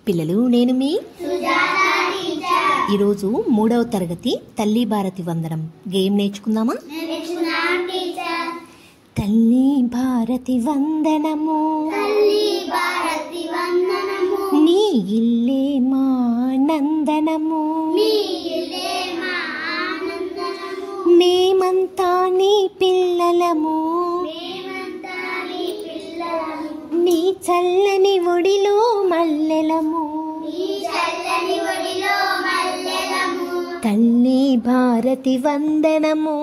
పిల్లలు నేను మీ ఈరోజు 3వ తరగతి తల్లి భారతి వందనం గేమ్ నేర్చుకుందామా? తల్లి భారతి వందనము నీ ఇల్లే మా నందనము మేమంతా నీ పిల్లలము నీ చల్లని ఒడిలో మల్లెలము తల్లి భారతి వందనము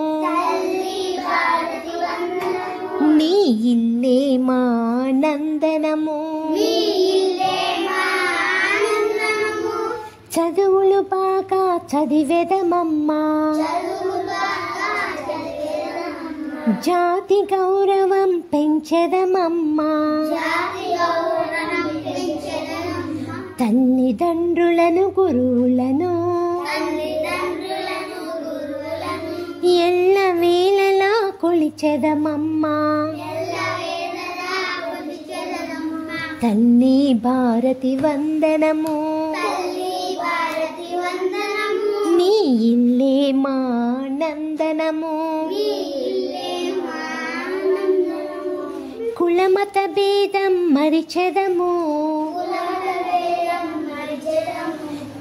నీ ఇల్లే మా నందనము చదువులు బాగా చదివెదమమ్మా జాతి గౌరవం పెంచెదమమ్మా తల్లిదండ్రులను గురువులను ఎల్ల వేళలా కొలిచెదమమ్మా తల్లి భారతి వందనము నీ ఇల్లే మా నందనము కులమత భేదం మరిచెదము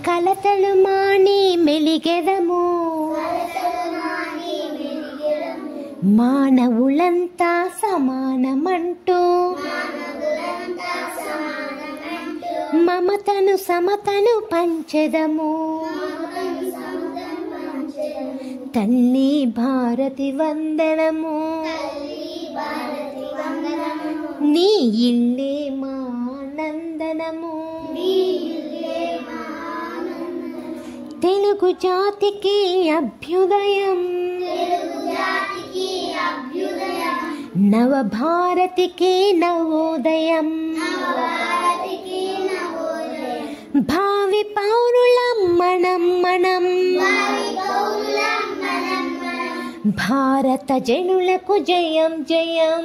కలతలు మాని మెలిగెదము మానవులంతా సమానమంటూ మమతను సమతను పంచెదము తల్లి భారతి వందనము నీ ఇల్లే మా నందనము తెలుగు జాతికి అభ్యుదయం నవభారతికి నవోదయం భావి పౌరులం మనం మనం భారత జనులకు జయం జయం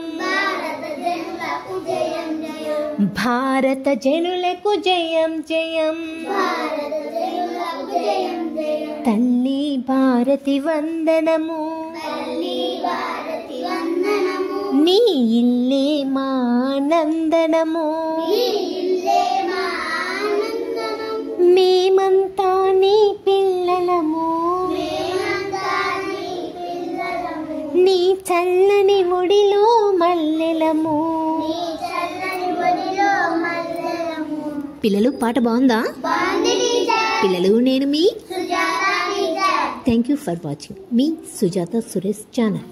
భారత జనులకు జయం జయం తల్లి భారతి వందనము నీ ఇల్లే మా నందనము మేమంతా నీ పిల్లలము నీ చల్లని ఒడిలో మల్లెలము. పిల్లలు పాట బాగుందా? పిల్లలు నేను మీ థ్యాంక్ యూ ఫర్ వాచింగ్ మీ సుజాత సురేష్ ఛానల్.